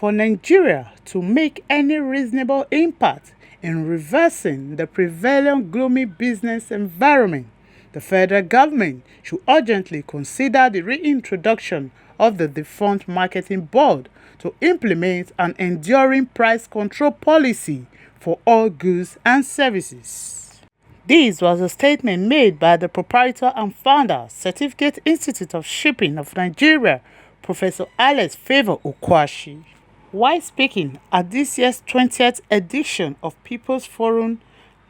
for Nigeria to make any reasonable impact in reversing the prevailing gloomy business environment, the federal government should urgently consider the reintroduction of the defunct Marketing Board to implement an enduring price control policy for all goods and services. This was a statement made by the proprietor and founder, Certificate Institute of Shipping of Nigeria, Professor Alex Favor Okwashi, while speaking at this year's 20th edition of People's Forum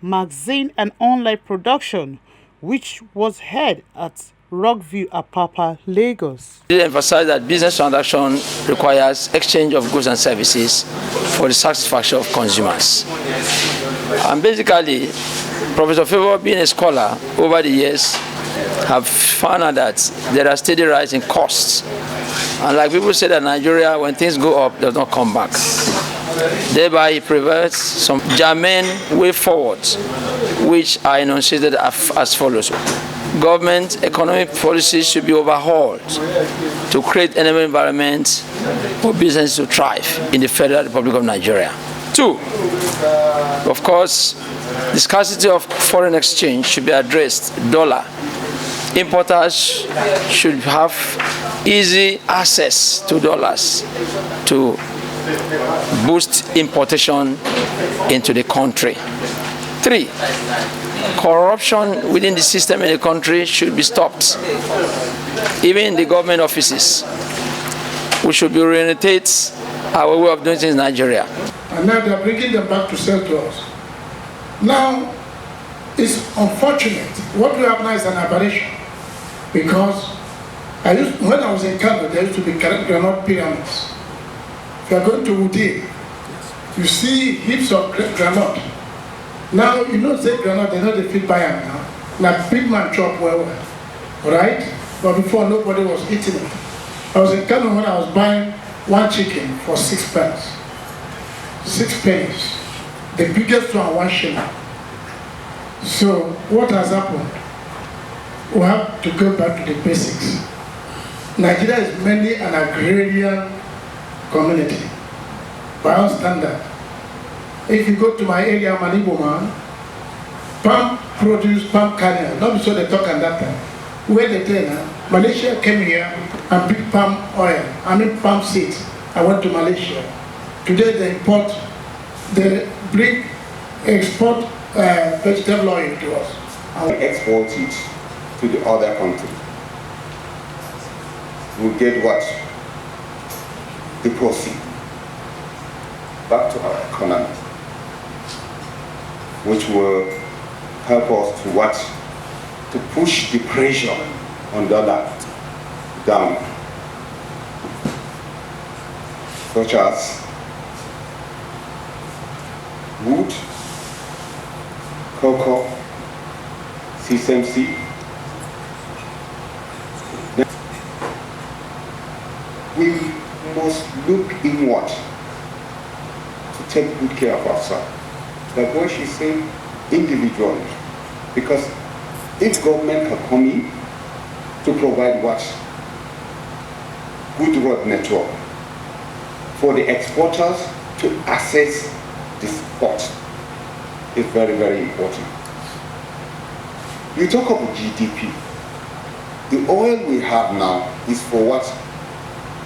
magazine and online production, which was held at Rockview, Apapa, Lagos. It emphasized that business transaction requires exchange of goods and services for the satisfaction of consumers. And basically, Professor Favor, being a scholar over the years, have found out that there are steady rise in costs. And like people say that Nigeria, when things go up, does not come back. Thereby, he prefers some germane way forward, which are enunciated as follows. Government economic policies should be overhauled to create an environment for business to thrive in the Federal Republic of Nigeria. 2, of course, the scarcity of foreign exchange should be addressed. Dollar. Importers should have easy access to dollars to boost importation into the country. 3, corruption within the system in the country should be stopped. Even in the government offices, we should be orientate our way of doing things in Nigeria. And now they're bringing them back to sell to us. Now, it's unfortunate. What we have now is an aberration. Because when I was in Kano, there used to be granite pyramids. If you are going to Udi, you see heaps of granite. Now, you know, say granite, they know they fit by them now. Like big man chop well, right? But before, nobody was eating it. I was in Kano when I was buying one chicken for 6 pence. 6 pennies. The biggest one, 1 shilling. So, what has happened? We have to go back to the basics. Nigeria is mainly an agrarian community, by our standard. If you go to my area, I'm an Igbo man, palm produce, palm kernel, not so they talk at that time. Where they tell now, Malaysia came here and picked palm oil, palm seeds. I went to Malaysia. Today they export vegetable oil to us. And we export it to the other country. We get what? The proceed back to our economy, which will help us to what? To push the pressure on dollar down, such as wood, cocoa, sesame seed. We must look inward to take good care of ourselves. Like what she's saying, individually. Because if government can come in to provide what? Good road network for the exporters to access this port is very, very important. You talk about GDP. The oil we have now is for what?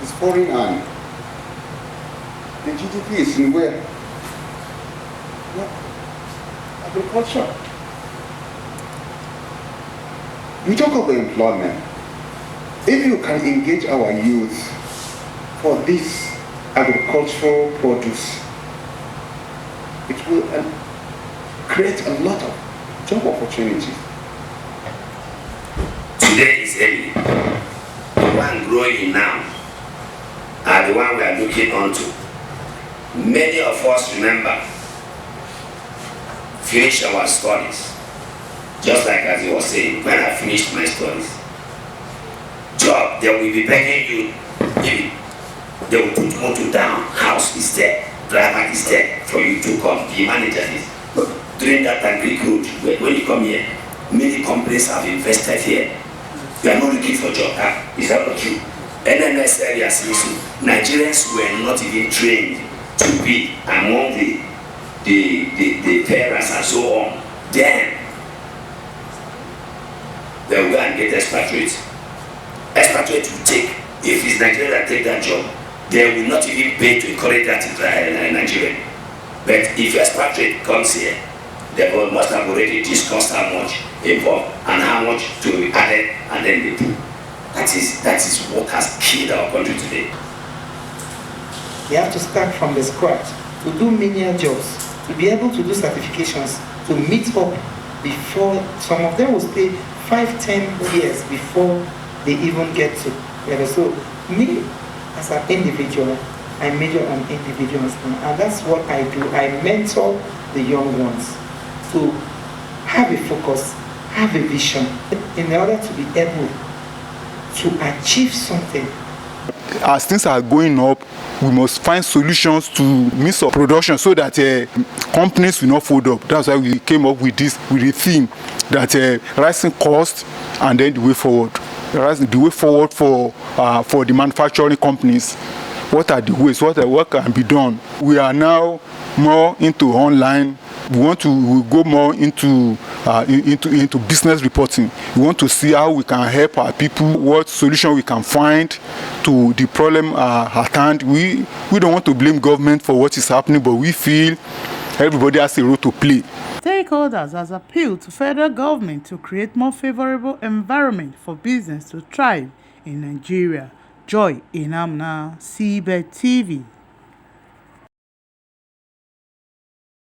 It's foreign army. The GDP is in where? What? Agriculture. You talk about employment. If you can engage our youth for this agricultural produce, it will create a lot of job opportunities. Today is early. The one growing now are the one we are looking onto. Many of us remember, finish our studies. Just like as he was saying, when I finished my studies. Job, they will be begging you, they will put motor down, house is there, driver is there, for you to come, the manager is. During that time, Greek road, when you come here, many companies have invested here. We are not looking for job, is that not true? NNS areas also, Nigerians were not even trained to be among the parents and so on. Then they will go and get expatriates. Expatriates will take, if it's Nigerian that take that job, they will not even pay to encourage that Nigerian. But if expatriate comes here, they must have already discussed how much involved and how much to be added, and then they do. That is what has killed our country today. You have to start from the scratch to do menial jobs, to be able to do certifications, to meet up before. Some of them will stay 5-10 years before they even get to. So me, as an individual, I major on individuals, and that's what I do. I mentor the young ones to have a focus, have a vision, in order to be able to achieve something. As things are going up, we must find solutions to mix up production so that companies will not fold up. That's why we came up with the theme that rising cost and then the way forward. The way forward for the manufacturing companies. What are the ways? What can be done? We are now more into online. We want to go more into business reporting. We want to see how we can help our people, what solution we can find to the problem at hand. We don't want to blame government for what is happening, but we feel everybody has a role to play. Stakeholders has appealed to federal government to create more favorable environment for business to thrive in Nigeria. Joy Inamna, Seabed TV.